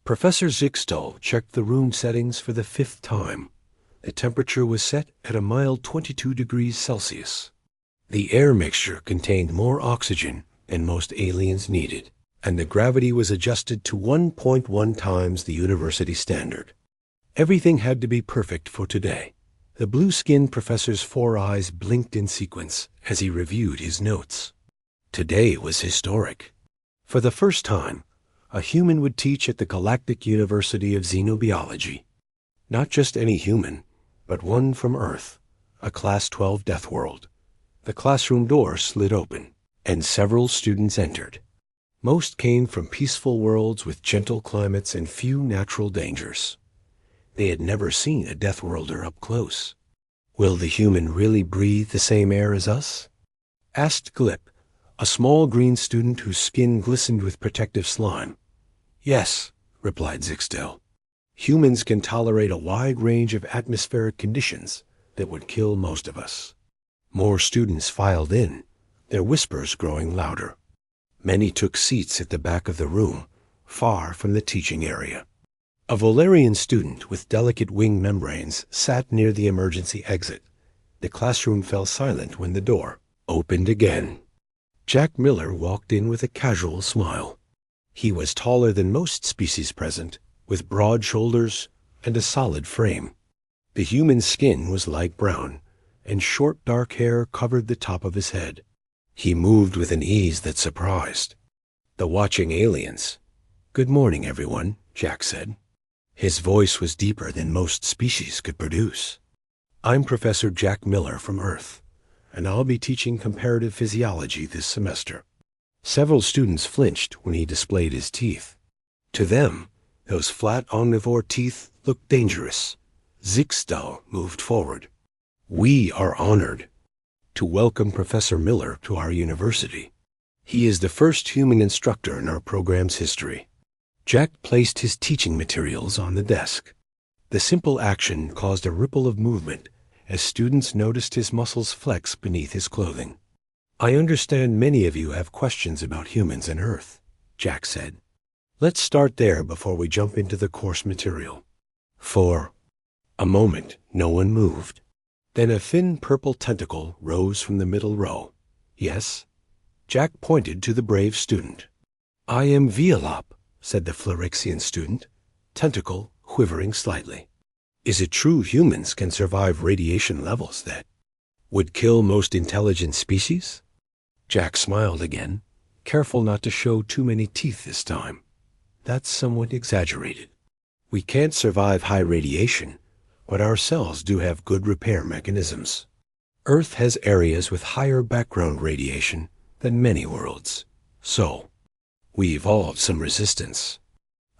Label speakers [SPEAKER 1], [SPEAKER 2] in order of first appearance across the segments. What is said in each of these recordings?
[SPEAKER 1] Professor Zixtel checked the room settings for the 5th time. The temperature was set at a mild 22 degrees Celsius. The air mixture contained more oxygen than most aliens needed, and the gravity was adjusted to 1.1 times the university standard. Everything had to be perfect for today. The blue-skinned professor's 4 eyes blinked in sequence as he reviewed his notes. Today was historic. For the first time, a human would teach at the Galactic University of Xenobiology. Not just any human, but one from Earth, a Class 12 Death World. The classroom door slid open, and several students entered. Most came from peaceful worlds with gentle climates and few natural dangers. They had never seen a Death Worlder up close. "Will the human really breathe the same air as us?" asked Glip, a small green student whose skin glistened with protective slime. "Yes," replied Zixtel. "Humans can tolerate a wide range of atmospheric conditions that would kill most of us." More students filed in, their whispers growing louder. Many took seats at the back of the room, far from the teaching area. A Volarian student with delicate wing membranes sat near the emergency exit. The classroom fell silent when the door opened again. Jack Miller walked in with a casual smile. He was taller than most species present, with broad shoulders and a solid frame. The human skin was light brown, and short dark hair covered the top of his head. He moved with an ease that surprised the watching aliens. "Good morning, everyone," Jack said. His voice was deeper than most species could produce. "I'm Professor Jack Miller from Earth, and I'll be teaching comparative physiology this semester." Several students flinched when he displayed his teeth. To them, those flat omnivore teeth looked dangerous. Zixtel moved forward. "We are honored to welcome Professor Miller to our university. He is the first human instructor in our program's history." Jack placed his teaching materials on the desk. The simple action caused a ripple of movement as students noticed his muscles flex beneath his clothing. "I understand many of you have questions about humans and Earth," Jack said. "Let's start there before we jump into the course material." For a moment, no one moved. Then a thin purple tentacle rose from the middle row. "Yes?" Jack pointed to the brave student. "I am Violop," said the Florixian student, tentacle quivering slightly. "Is it true humans can survive radiation levels that would kill most intelligent species?" Jack smiled again, careful not to show too many teeth this time. "That's somewhat exaggerated. We can't survive high radiation, but our cells do have good repair mechanisms. Earth has areas with higher background radiation than many worlds, so we evolved some resistance."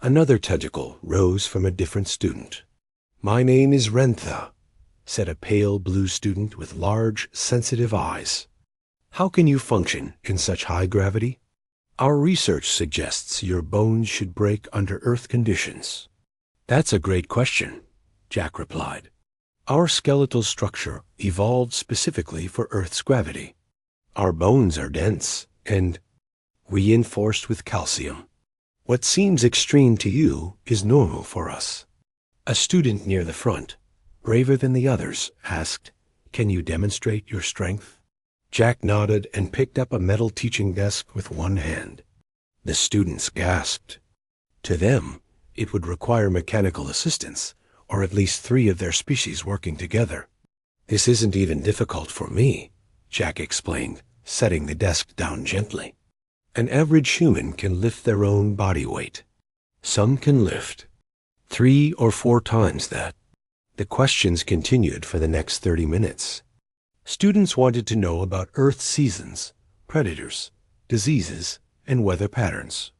[SPEAKER 1] Another tentacle rose from a different student. "My name is Rentha," said a pale blue student with large, sensitive eyes. "How can you function in such high gravity?" "Our research suggests your bones should break under Earth conditions." "That's a great question," Jack replied. "Our skeletal structure evolved specifically for Earth's gravity. Our bones are dense and reinforced with calcium. What seems extreme to you is normal for us." A student near the front, braver than the others, asked, "Can you demonstrate your strength?" Jack nodded and picked up a metal teaching desk with one hand. The students gasped. To them, it would require mechanical assistance, or at least 3 of their species working together. "This isn't even difficult for me," Jack explained, setting the desk down gently. "An average human can lift their own body weight. Some can lift 3 or 4 times that." The questions continued for the next 30 minutes. Students wanted to know about Earth seasons, predators, diseases, and weather patterns.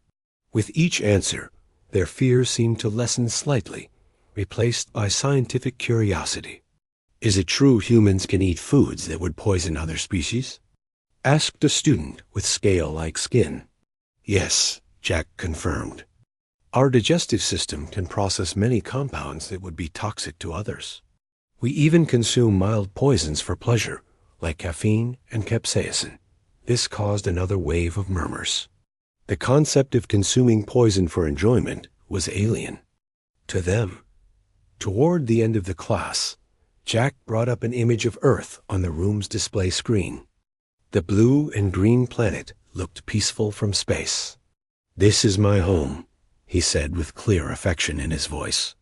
[SPEAKER 1] With each answer, their fears seemed to lessen slightly, replaced by scientific curiosity. "Is it true humans can eat foods that would poison other species?" asked a student with scale-like skin. "Yes," Jack confirmed. "Our digestive system can process many compounds that would be toxic to others. We even consume mild poisons for pleasure, like caffeine and capsaicin." This caused another wave of murmurs. The concept of consuming poison for enjoyment was alien. To them. Toward the end of the class, Jack brought up an image of Earth on the room's display screen. The blue and green planet looked peaceful from space. "This is my home," he said with clear affection in his voice.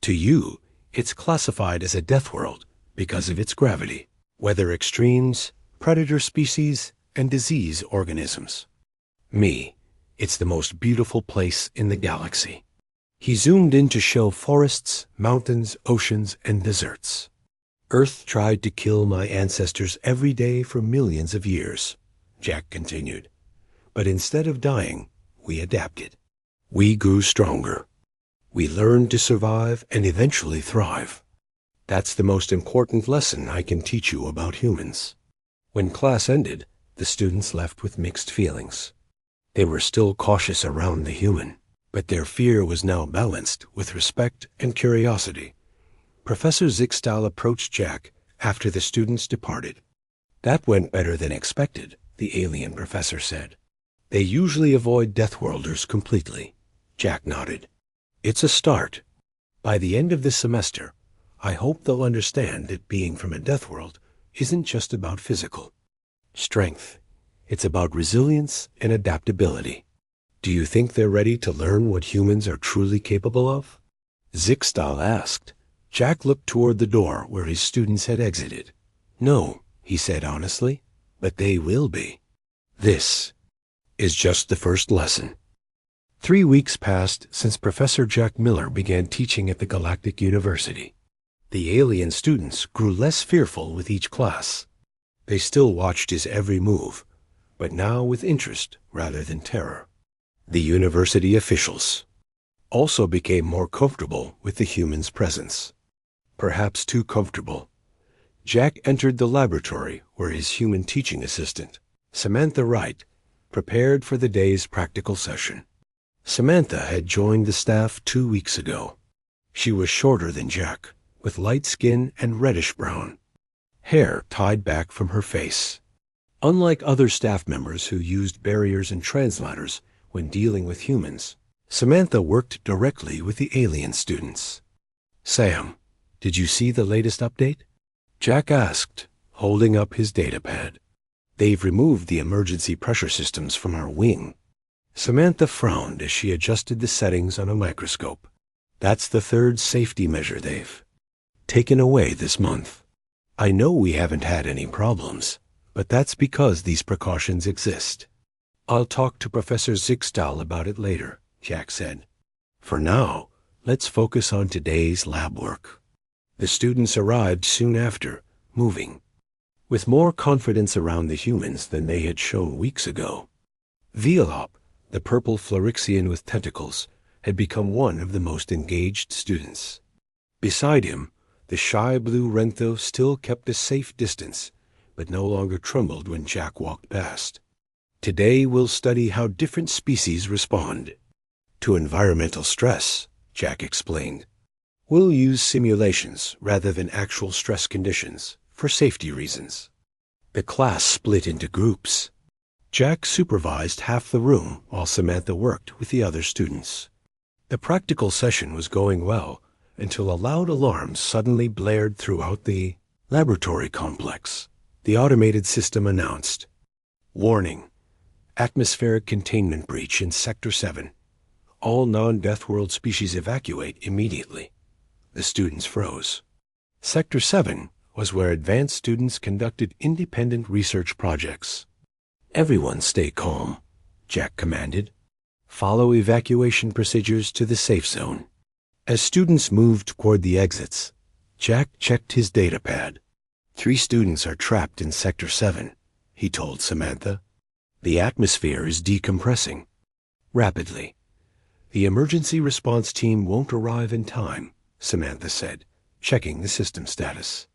[SPEAKER 1] "To you, it's classified as a death world because of its gravity, weather extremes, predator species, and disease organisms. Me, it's the most beautiful place in the galaxy." He zoomed in to show forests, mountains, oceans, and deserts. "Earth tried to kill my ancestors every day for millions of years," Jack continued. "But instead of dying, we adapted. We grew stronger. We learned to survive and eventually thrive. That's the most important lesson I can teach you about humans." When class ended, the students left with mixed feelings. They were still cautious around the human, but their fear was now balanced with respect and curiosity. Professor Zixtal approached Jack after the students departed. "That went better than expected," the alien professor said. "They usually avoid Deathworlders completely." Jack nodded. "It's a start. By the end of this semester, I hope they'll understand that being from a death world isn't just about physical strength. It's about resilience and adaptability. Do you think they're ready to learn what humans are truly capable of?" Zixtal asked. Jack looked toward the door where his students had exited. "No," he said honestly, "but they will be. This is just the first lesson." 3 weeks passed since Professor Jack Miller began teaching at the Galactic University. The alien students grew less fearful with each class. They still watched his every move, but now with interest rather than terror. The university officials also became more comfortable with the human's presence. Perhaps too comfortable. Jack entered the laboratory where his human teaching assistant, Samantha Wright, prepared for the day's practical session. Samantha had joined the staff 2 weeks ago. She was shorter than Jack, with light skin and reddish brown, hair tied back from her face. Unlike other staff members who used barriers and translators when dealing with humans, Samantha worked directly with the alien students. "Sam, did you see the latest update?" Jack asked, holding up his datapad. "They've removed the emergency pressure systems from our wing." Samantha frowned as she adjusted the settings on a microscope. "That's the third safety measure they've taken away this month. I know we haven't had any problems, but that's because these precautions exist." "I'll talk to Professor Zixtal about it later," Jack said. "For now, let's focus on today's lab work." The students arrived soon after, moving, with more confidence around the humans than they had shown weeks ago. Vielop, the purple Florixian with tentacles, had become one of the most engaged students. Beside him, the shy blue Rentho still kept a safe distance, but no longer trembled when Jack walked past. "Today we'll study how different species respond to environmental stress," Jack explained. "We'll use simulations rather than actual stress conditions for safety reasons." The class split into groups. Jack supervised half the room while Samantha worked with the other students. The practical session was going well until a loud alarm suddenly blared throughout the laboratory complex. The automated system announced, "Warning, atmospheric containment breach in Sector 7. All non-Death World species evacuate immediately." The students froze. Sector 7 was where advanced students conducted independent research projects. "Everyone stay calm," Jack commanded. "Follow evacuation procedures to the safe zone." As students moved toward the exits, Jack checked his datapad. 3 students are trapped in Sector 7, he told Samantha. "The atmosphere is decompressing rapidly. The emergency response team won't arrive in time," Samantha said, checking the system status.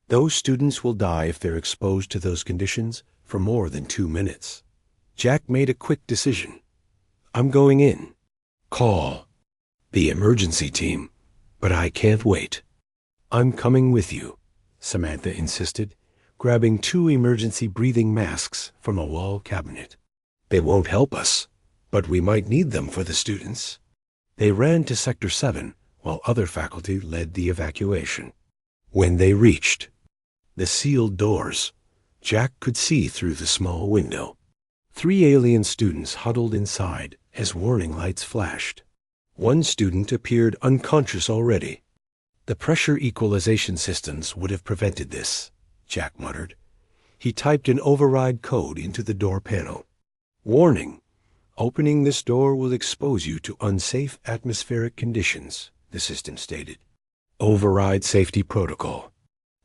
[SPEAKER 1] "Those students will die if they're exposed to those conditions for more than 2 minutes." Jack made a quick decision. "I'm going in. Call the emergency team, but I can't wait." "I'm coming with you," Samantha insisted, grabbing 2 emergency breathing masks from a wall cabinet. "They won't help us, but we might need them for the students." They ran to Sector 7, while other faculty led the evacuation. When they reached the sealed doors, Jack could see through the small window. 3 alien students huddled inside as warning lights flashed. One student appeared unconscious already. The pressure equalization systems would have prevented this, Jack muttered. He typed an override code into the door panel. Warning: opening this door will expose you to unsafe atmospheric conditions, the system stated. Override safety protocol.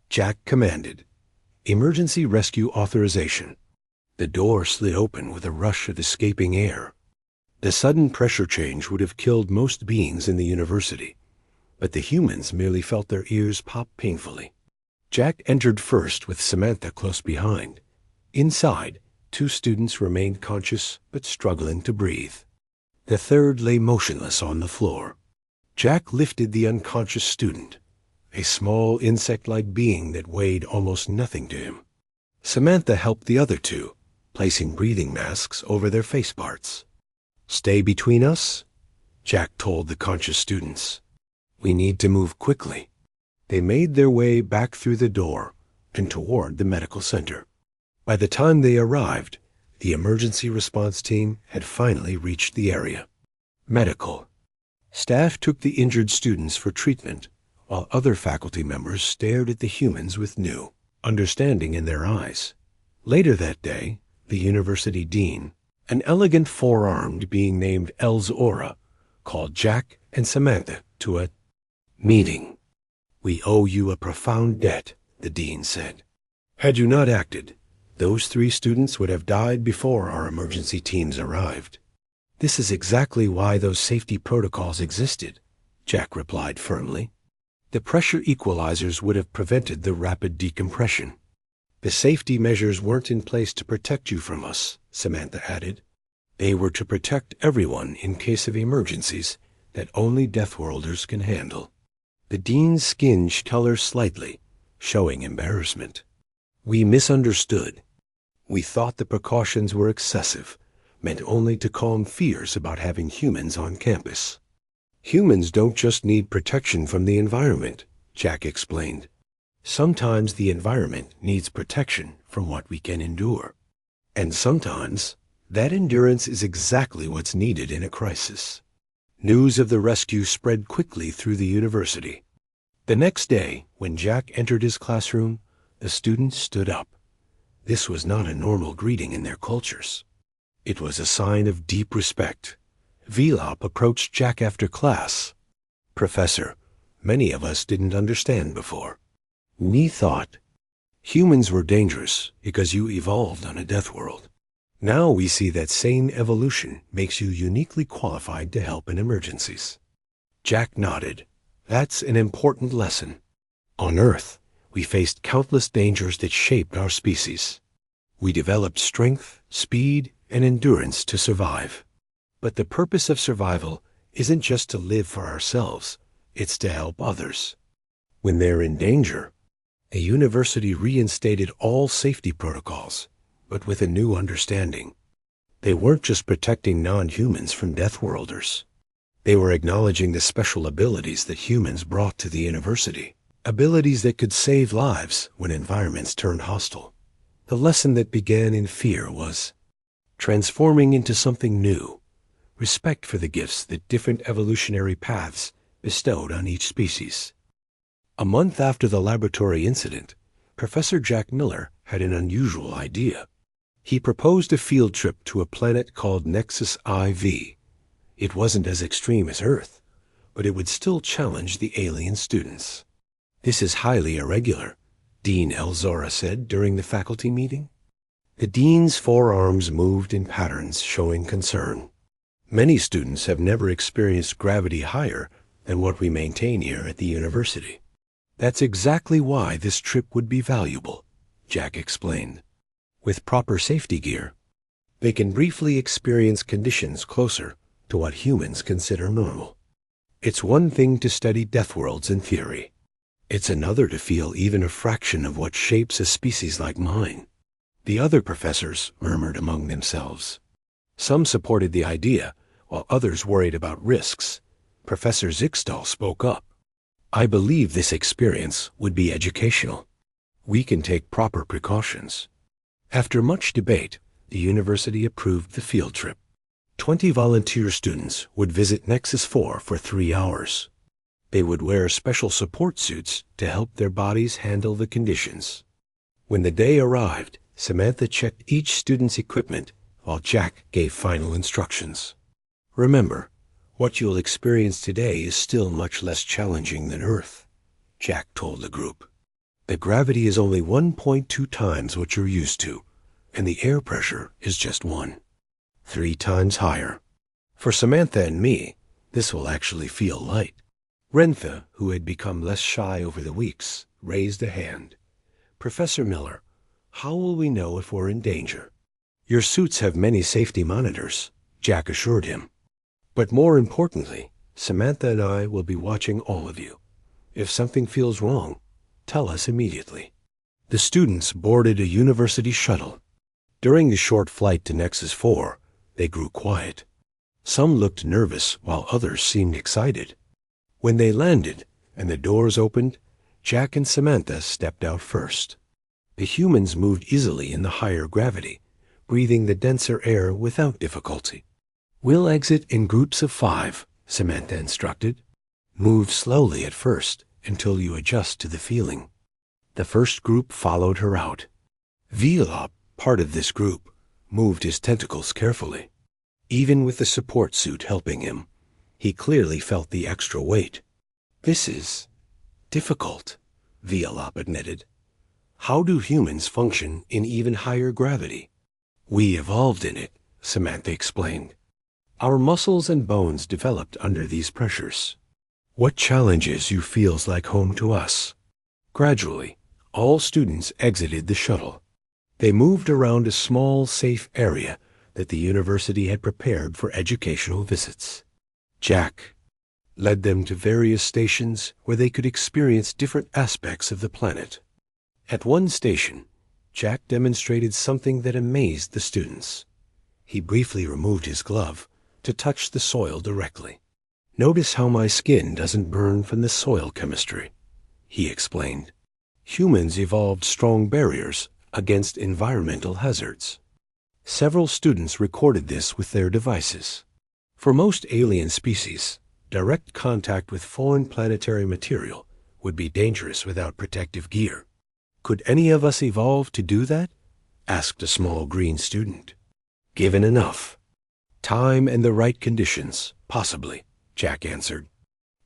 [SPEAKER 1] Jack commanded. Emergency rescue authorization. The door slid open with a rush of escaping air. The sudden pressure change would have killed most beings in the university, but the humans merely felt their ears pop painfully. Jack entered first with Samantha close behind. Inside, 2 students remained conscious but struggling to breathe. The third lay motionless on the floor. Jack lifted the unconscious student, a small insect-like being that weighed almost nothing to him. Samantha helped the other 2, placing breathing masks over their face parts. "Stay between us," Jack told the conscious students. "We need to move quickly." They made their way back through the door and toward the medical center. By the time they arrived, the emergency response team had finally reached the area. Medical. Staff took the injured students for treatment, while other faculty members stared at the humans with new understanding in their eyes. Later that day, the university dean, an elegant 4-armed being named Elzora, called Jack and Samantha to a meeting. "We owe you a profound debt," the dean said. "Had you not acted, those 3 students would have died before our emergency teams arrived." "This is exactly why those safety protocols existed," Jack replied firmly. "The pressure equalizers would have prevented the rapid decompression." "The safety measures weren't in place to protect you from us," Samantha added. "They were to protect everyone in case of emergencies that only Deathworlders can handle." The dean's skin colored slightly, showing embarrassment. "We misunderstood. We thought the precautions were excessive, meant only to calm fears about having humans on campus." "Humans don't just need protection from the environment," Jack explained. "Sometimes the environment needs protection from what we can endure. And sometimes that endurance is exactly what's needed in a crisis." News of the rescue spread quickly through the university. The next day, when Jack entered his classroom, the students stood up. This was not a normal greeting in their cultures. It was a sign of deep respect. Velop approached Jack after class. "Professor, many of us didn't understand before. We thought humans were dangerous because you evolved on a death world. Now we see that same evolution makes you uniquely qualified to help in emergencies." Jack nodded. "That's an important lesson. On Earth, we faced countless dangers that shaped our species. We developed strength, speed, and endurance to survive. But the purpose of survival isn't just to live for ourselves, it's to help others. When they're in danger, a university reinstated all safety protocols, but with a new understanding. They weren't just protecting non-humans from Deathworlders. They were acknowledging the special abilities that humans brought to the university, abilities that could save lives when environments turned hostile. The lesson that began in fear was transforming into something new, respect for the gifts that different evolutionary paths bestowed on each species. A month after the laboratory incident, Professor Jack Miller had an unusual idea. He proposed a field trip to a planet called Nexus IV. It wasn't as extreme as Earth, but it would still challenge the alien students. "This is highly irregular," Dean Elzora said during the faculty meeting. The dean's forearms moved in patterns showing concern. "Many students have never experienced gravity higher than what we maintain here at the university. That's exactly why this trip would be valuable," Jack explained. "With proper safety gear, they can briefly experience conditions closer to what humans consider normal. It's one thing to study Deathworlds in theory. It's another to feel even a fraction of what shapes a species like mine." The other professors murmured among themselves. Some supported the idea, while others worried about risks, Professor Zixtal spoke up. I believe this experience would be educational. We can take proper precautions. After much debate, the university approved the field trip. 20 volunteer students would visit Nexus 4 for 3 hours. They would wear special support suits to help their bodies handle the conditions. When the day arrived, Samantha checked each student's equipment while Jack gave final instructions. Remember, what you'll experience today is still much less challenging than Earth, Jack told the group. The gravity is only 1.2 times what you're used to, and the air pressure is just 3 times higher. For Samantha and me, this will actually feel light. Rentha, who had become less shy over the weeks, raised a hand. Professor Miller, how will we know if we're in danger? Your suits have many safety monitors, Jack assured him. But more importantly, Samantha and I will be watching all of you. If something feels wrong, tell us immediately. The students boarded a university shuttle. During the short flight to Nexus 4, they grew quiet. Some looked nervous while others seemed excited. When they landed and the doors opened, Jack and Samantha stepped out first. The humans moved easily in the higher gravity, breathing the denser air without difficulty. We'll exit in groups of 5, Samantha instructed. Move slowly at first until you adjust to the feeling. The first group followed her out. Velop, part of this group, moved his tentacles carefully. Even with the support suit helping him, he clearly felt the extra weight. This is difficult, Velop admitted. How do humans function in even higher gravity? We evolved in it, Samantha explained. Our muscles and bones developed under these pressures. What challenges you feels like home to us? Gradually, all students exited the shuttle. They moved around a small, safe area that the university had prepared for educational visits. Jack led them to various stations where they could experience different aspects of the planet. At one station, Jack demonstrated something that amazed the students. He briefly removed his glove to touch the soil directly. Notice how my skin doesn't burn from the soil chemistry, he explained. Humans evolved strong barriers against environmental hazards. Several students recorded this with their devices. For most alien species, direct contact with foreign planetary material would be dangerous without protective gear. Could any of us evolve to do that? Asked a small green student. Given enough time and the right conditions, possibly, Jack answered.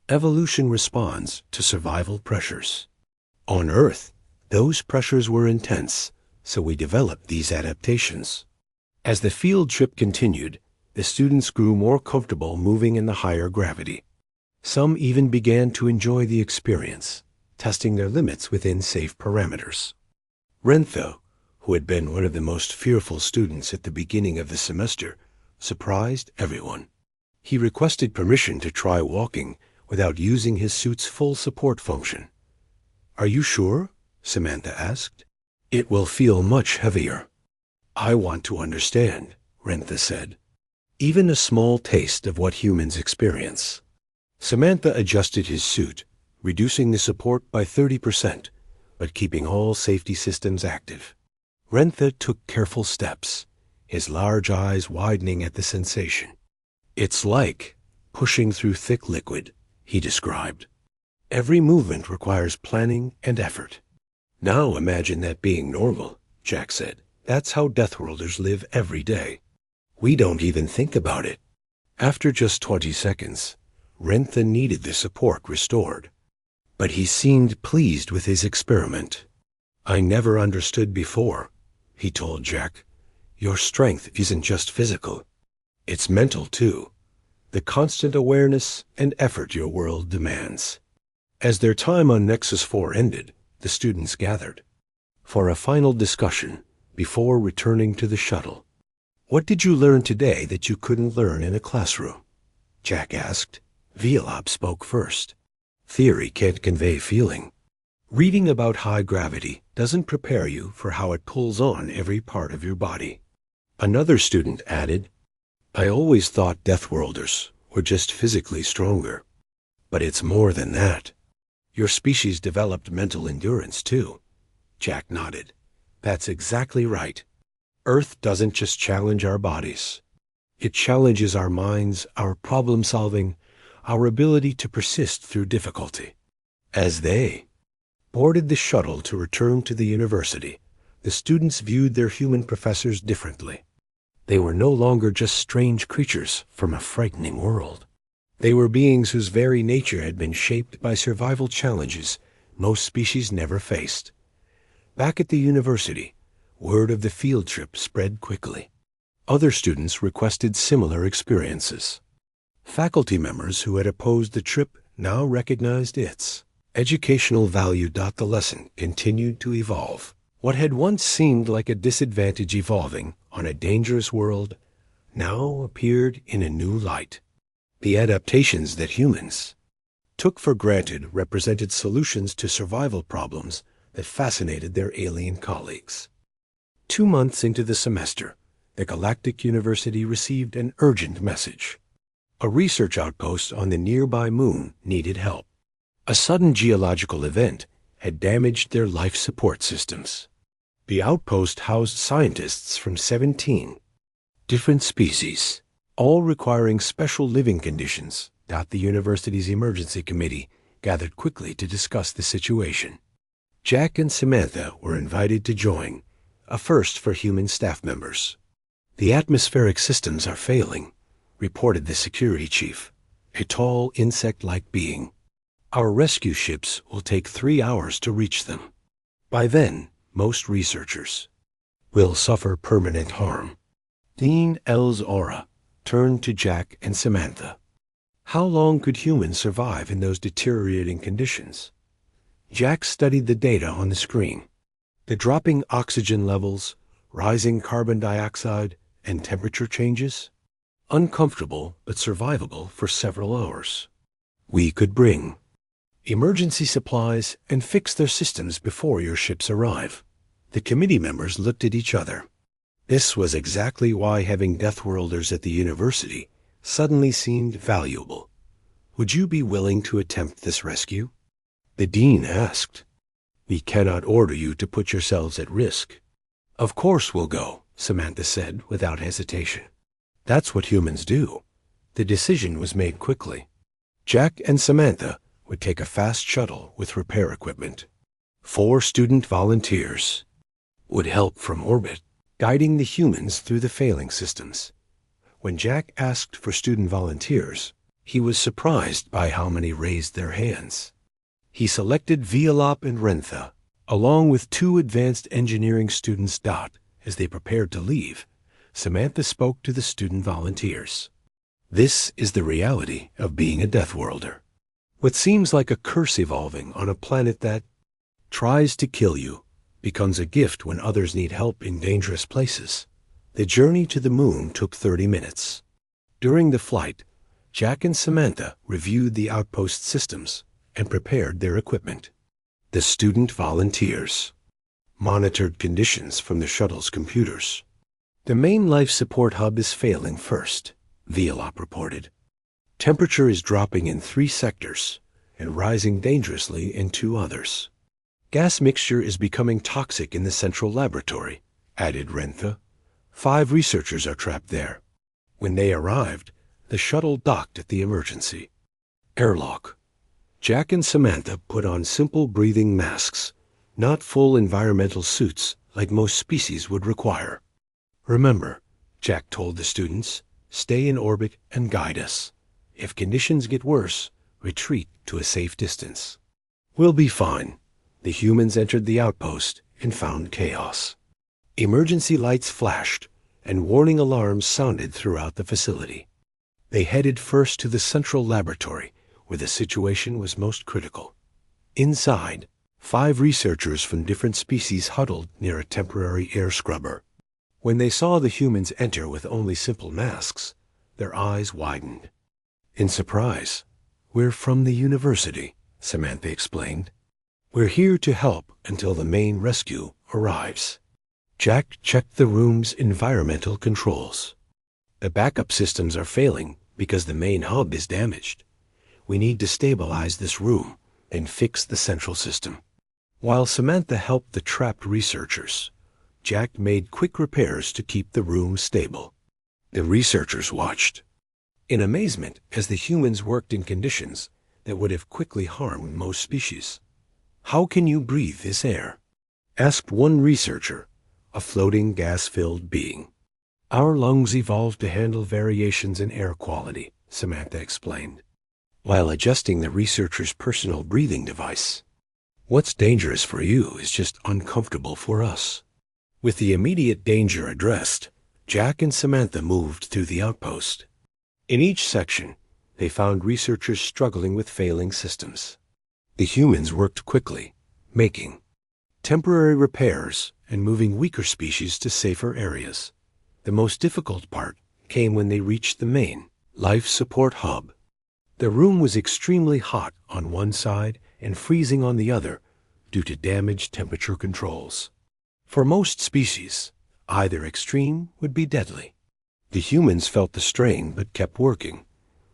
[SPEAKER 1] Evolution responds to survival pressures. On Earth, those pressures were intense, so we developed these adaptations. As the field trip continued, the students grew more comfortable moving in the higher gravity. Some even began to enjoy the experience, testing their limits within safe parameters. Rentho, who had been one of the most fearful students at the beginning of the semester, surprised everyone. He requested permission to try walking without using his suit's full support function. Are you sure? Samantha asked. It will feel much heavier. I want to understand, Rentha said. Even a small taste of what humans experience. Samantha adjusted his suit, reducing the support by 30%, but keeping all safety systems active. Rentha took careful steps, his large eyes widening at the sensation. It's like pushing through thick liquid, he described. Every movement requires planning and effort. Now imagine that being normal, Jack said. That's how Deathworlders live every day. We don't even think about it. After just 20 seconds, Rentha needed the support restored. But he seemed pleased with his experiment. I never understood before, he told Jack. Your strength isn't just physical. It's mental, too. The constant awareness and effort your world demands. As their time on Nexus 4 ended, the students gathered for a final discussion before returning to the shuttle. What did you learn today that you couldn't learn in a classroom? Jack asked. Velop spoke first. Theory can't convey feeling. Reading about high gravity doesn't prepare you for how it pulls on every part of your body. Another student added, I always thought Deathworlders were just physically stronger. But it's more than that. Your species developed mental endurance, too. Jack nodded. That's exactly right. Earth doesn't just challenge our bodies. It challenges our minds, our problem-solving, our ability to persist through difficulty. As they boarded the shuttle to return to the university, the students viewed their human professors differently. They were no longer just strange creatures from a frightening world. They were beings whose very nature had been shaped by survival challenges most species never faced. Back at the university, word of the field trip spread quickly. Other students requested similar experiences. Faculty members who had opposed the trip now recognized its educational value. The lesson continued to evolve. What had once seemed like a disadvantage evolving on a dangerous world now appeared in a new light. The adaptations that humans took for granted represented solutions to survival problems that fascinated their alien colleagues. 2 months into the semester, the Galactic University received an urgent message. A research outpost on the nearby moon needed help. A sudden geological event had damaged their life support systems. The outpost housed scientists from 17 different species, all requiring special living conditions. The university's emergency committee gathered quickly to discuss the situation. Jack and Samantha were invited to join, a first for human staff members. The atmospheric systems are failing, reported the security chief, a tall insect-like being. Our rescue ships will take 3 hours to reach them. By then, most researchers will suffer permanent harm. Dean L's aura turned to Jack and Samantha. How long could humans survive in those deteriorating conditions? Jack studied the data on the screen. The dropping oxygen levels, rising carbon dioxide, and temperature changes? Uncomfortable but survivable for several hours. We could bring emergency supplies and fix their systems before your ships arrive. The committee members looked at each other. This was exactly why having Deathworlders at the university suddenly seemed valuable. Would you be willing to attempt this rescue? The dean asked. We cannot order you to put yourselves at risk. Of course we'll go, Samantha said without hesitation. That's what humans do. The decision was made quickly. Jack and Samantha would take a fast shuttle with repair equipment. 4 student volunteers would help from orbit, guiding the humans through the failing systems. When Jack asked for student volunteers, he was surprised by how many raised their hands. He selected Violop and Rentha, along with 2 advanced engineering students. As they prepared to leave, Samantha spoke to the student volunteers. This is the reality of being a Deathworlder. What seems like a curse evolving on a planet that tries to kill you becomes a gift when others need help in dangerous places. The journey to the moon took 30 minutes. During the flight, Jack and Samantha reviewed the outpost systems and prepared their equipment. The student volunteers monitored conditions from the shuttle's computers. The main life support hub is failing first, Violop reported. Temperature is dropping in 3 sectors and rising dangerously in 2 others. Gas mixture is becoming toxic in the central laboratory, added Rentha. 5 researchers are trapped there. When they arrived, the shuttle docked at the emergency airlock. Jack and Samantha put on simple breathing masks, not full environmental suits like most species would require. Remember, Jack told the students, stay in orbit and guide us. If conditions get worse, retreat to a safe distance. We'll be fine. The humans entered the outpost and found chaos. Emergency lights flashed, and warning alarms sounded throughout the facility. They headed first to the central laboratory, where the situation was most critical. Inside, 5 researchers from different species huddled near a temporary air scrubber. When they saw the humans enter with only simple masks, their eyes widened. In surprise, we're from the university, Samantha explained. We're here to help until the main rescue arrives. Jack checked the room's environmental controls. The backup systems are failing because the main hub is damaged. We need to stabilize this room and fix the central system." While Samantha helped the trapped researchers, Jack made quick repairs to keep the room stable. The researchers watched in amazement as the humans worked in conditions that would have quickly harmed most species. "How can you breathe this air?" asked one researcher, a floating gas-filled being. "Our lungs evolved to handle variations in air quality," Samantha explained, while adjusting the researcher's personal breathing device. "What's dangerous for you is just uncomfortable for us." With the immediate danger addressed, Jack and Samantha moved to the outpost. In each section, they found researchers struggling with failing systems. The humans worked quickly, making temporary repairs and moving weaker species to safer areas. The most difficult part came when they reached the main life support hub. The room was extremely hot on one side and freezing on the other due to damaged temperature controls. For most species, either extreme would be deadly. The humans felt the strain but kept working.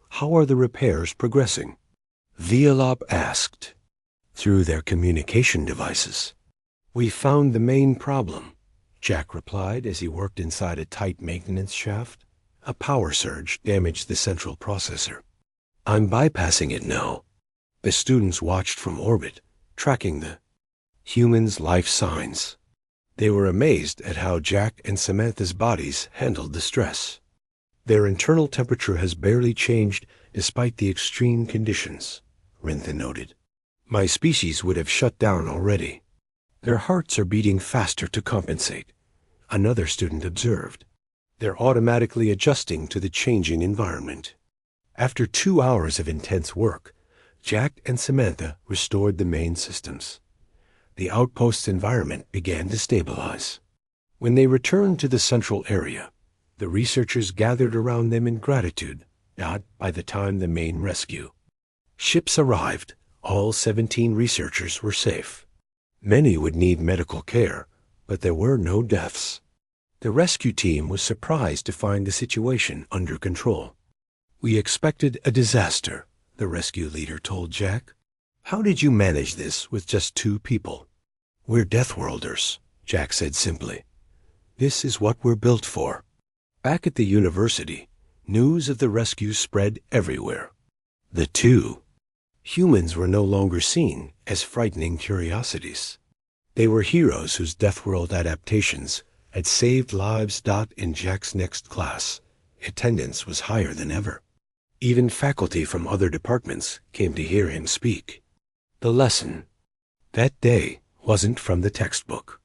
[SPEAKER 1] "How are the repairs progressing?" Violop asked. "Through their communication devices." "We found the main problem," Jack replied as he worked inside a tight maintenance shaft. A power surge damaged the central processor. "I'm bypassing it now." The students watched from orbit, tracking the humans' life signs. They were amazed at how Jack and Samantha's bodies handled the stress. "Their internal temperature has barely changed despite the extreme conditions," Rintha noted. "My species would have shut down already." "Their hearts are beating faster to compensate," another student observed. "They're automatically adjusting to the changing environment." After 2 hours of intense work, Jack and Samantha restored the main systems. The outpost's environment began to stabilize. When they returned to the central area, the researchers gathered around them in gratitude. Not by the time the main rescue ships arrived, all 17 researchers were safe. Many would need medical care, but there were no deaths. The rescue team was surprised to find the situation under control. "We expected a disaster," the rescue leader told Jack. "How did you manage this with just 2 people?" "We're Deathworlders," Jack said simply. "This is what we're built for." Back at the university, news of the rescue spread everywhere. The 2 humans were no longer seen as frightening curiosities. They were heroes whose Deathworld adaptations had saved lives. In Jack's next class, attendance was higher than ever. Even faculty from other departments came to hear him speak. The lesson that day wasn't from the textbook.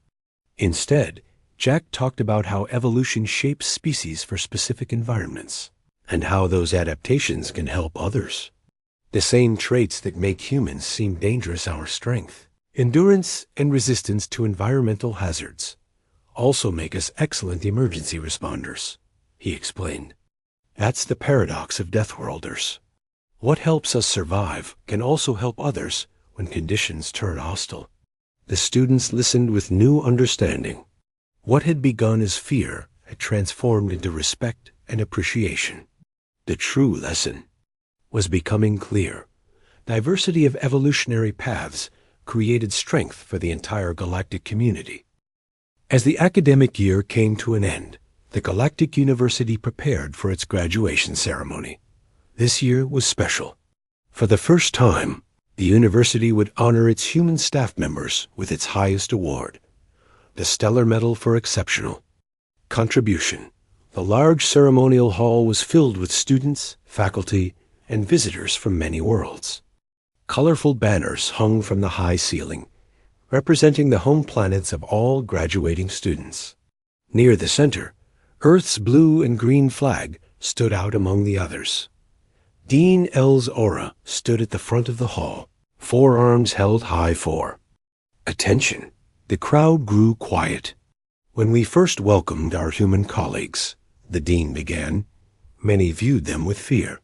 [SPEAKER 1] Instead, Jack talked about how evolution shapes species for specific environments, and how those adaptations can help others. The same traits that make humans seem dangerous, our strength, endurance, and resistance to environmental hazards, also make us excellent emergency responders, he explained. That's the paradox of Deathworlders. What helps us survive can also help others when conditions turn hostile. The students listened with new understanding. What had begun as fear had transformed into respect and appreciation. The true lesson was becoming clear. Diversity of evolutionary paths created strength for the entire galactic community. As the academic year came to an end, the Galactic University prepared for its graduation ceremony. This year was special. For the first time, the university would honor its human staff members with its highest award, the Stellar Medal for Exceptional Contribution. The large ceremonial hall was filled with students, faculty, and visitors from many worlds. Colorful banners hung from the high ceiling, representing the home planets of all graduating students. Near the center, Earth's blue and green flag stood out among the others. Dean Els Aura stood at the front of the hall, forearms held high for attention. The crowd grew quiet. When we first welcomed our human colleagues, the dean began, many viewed them with fear.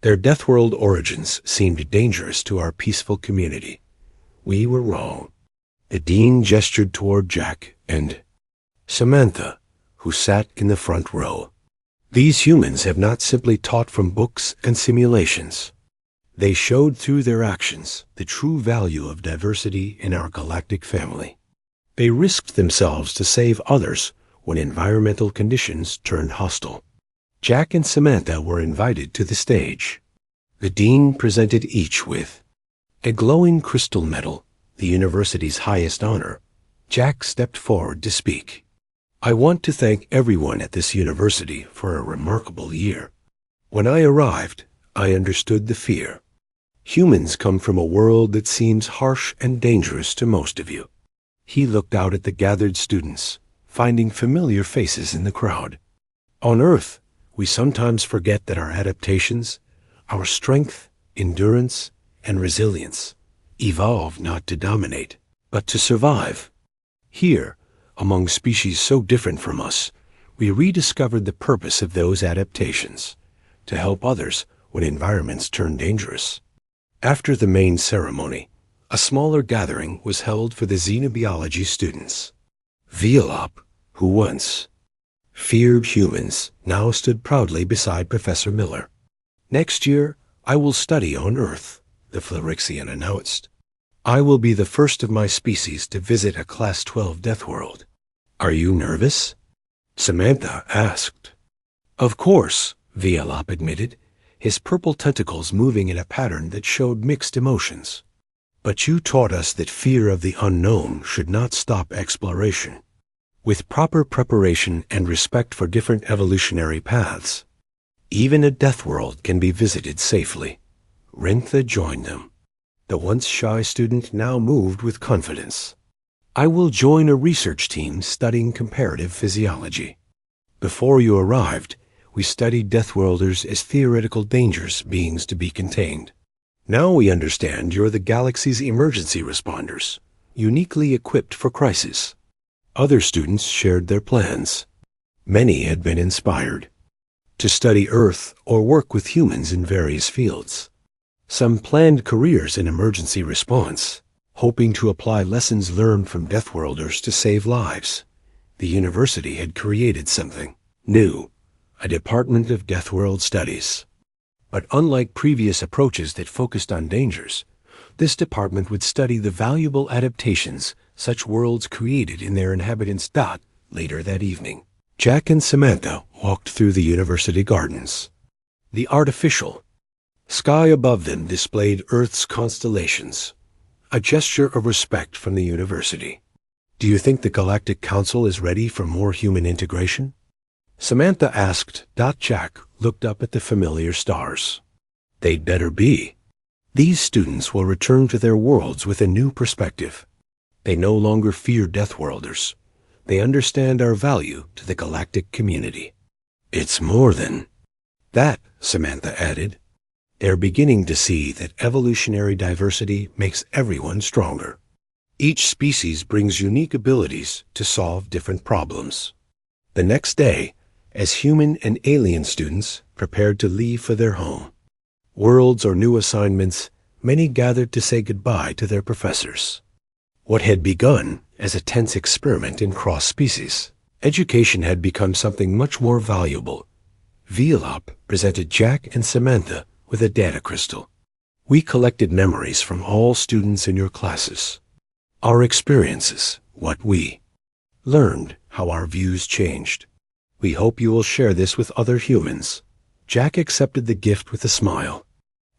[SPEAKER 1] Their Deathworld origins seemed dangerous to our peaceful community. We were wrong. The dean gestured toward Jack and Samantha, who sat in the front row. These humans have not simply taught from books and simulations. They showed through their actions the true value of diversity in our galactic family. They risked themselves to save others when environmental conditions turned hostile. Jack and Samantha were invited to the stage. The dean presented each with a glowing crystal medal, the university's highest honor. Jack stepped forward to speak. I want to thank everyone at this university for a remarkable year. When I arrived, I understood the fear. Humans come from a world that seems harsh and dangerous to most of you. He looked out at the gathered students, finding familiar faces in the crowd. On Earth, we sometimes forget that our adaptations, our strength, endurance, and resilience evolved not to dominate, but to survive. Here, among species so different from us, we rediscovered the purpose of those adaptations, to help others when environments turn dangerous. After the main ceremony, a smaller gathering was held for the xenobiology students. Violop, who once feared humans, now stood proudly beside Professor Miller. Next year, I will study on Earth, the Florixian announced. I will be the first of my species to visit a Class 12 death world. Are you nervous? Samantha asked. Of course, Violop admitted, his purple tentacles moving in a pattern that showed mixed emotions. But you taught us that fear of the unknown should not stop exploration. With proper preparation and respect for different evolutionary paths, even a death world can be visited safely. Rintha joined them. The once shy student now moved with confidence. I will join a research team studying comparative physiology. Before you arrived, we studied Deathworlders as theoretical dangers beings to be contained. Now we understand you're the galaxy's emergency responders, uniquely equipped for crisis. Other students shared their plans. Many had been inspired to study Earth or work with humans in various fields. Some planned careers in emergency response, hoping to apply lessons learned from Deathworlders to save lives. The university had created something new, a Department of Deathworld Studies. But unlike previous approaches that focused on dangers, this department would study the valuable adaptations such worlds created in their inhabitants. Later that evening, Jack and Samantha walked through the university gardens. The artificial sky above them displayed Earth's constellations, a gesture of respect from the university. Do you think the Galactic Council is ready for more human integration? Samantha asked. Jack looked up at the familiar stars. They'd better be. These students will return to their worlds with a new perspective. They no longer fear Deathworlders. They understand our value to the galactic community. It's more than that, Samantha added. They're beginning to see that evolutionary diversity makes everyone stronger. Each species brings unique abilities to solve different problems. The next day, as human and alien students prepared to leave for their home, worlds or new assignments, many gathered to say goodbye to their professors. What had begun as a tense experiment in cross-species education had become something much more valuable. Violop presented Jack and Samantha with a data crystal. We collected memories from all students in your classes. Our experiences, what we learned, how our views changed. We hope you will share this with other humans. Jack accepted the gift with a smile.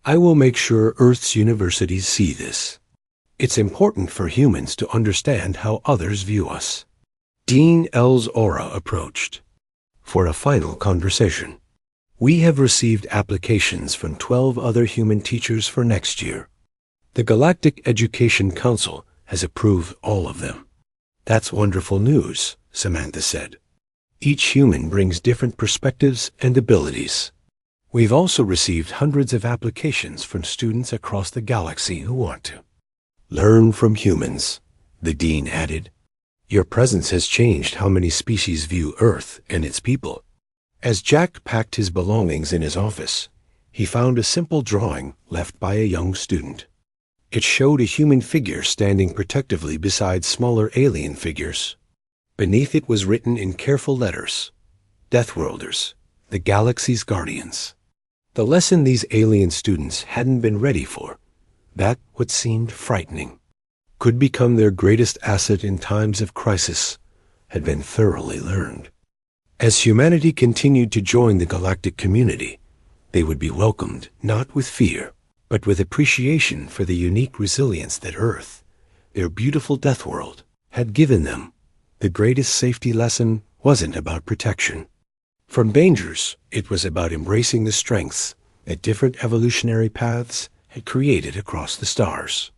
[SPEAKER 1] I will make sure Earth's universities see this. It's important for humans to understand how others view us. Dean Elzora approached for a final conversation. We have received applications from 12 other human teachers for next year. The Galactic Education Council has approved all of them. That's wonderful news, Samantha said. Each human brings different perspectives and abilities. We've also received hundreds of applications from students across the galaxy who want to learn from humans, the dean added. Your presence has changed how many species view Earth and its people. As Jack packed his belongings in his office, he found a simple drawing left by a young student. It showed a human figure standing protectively beside smaller alien figures. Beneath it was written in careful letters, Deathworlders, the galaxy's guardians. The lesson these alien students hadn't been ready for, that what seemed frightening, could become their greatest asset in times of crisis, had been thoroughly learned. As humanity continued to join the galactic community, they would be welcomed not with fear, but with appreciation for the unique resilience that Earth, their beautiful death world, had given them. The greatest safety lesson wasn't about protection from dangers, it was about embracing the strengths that different evolutionary paths had created across the stars.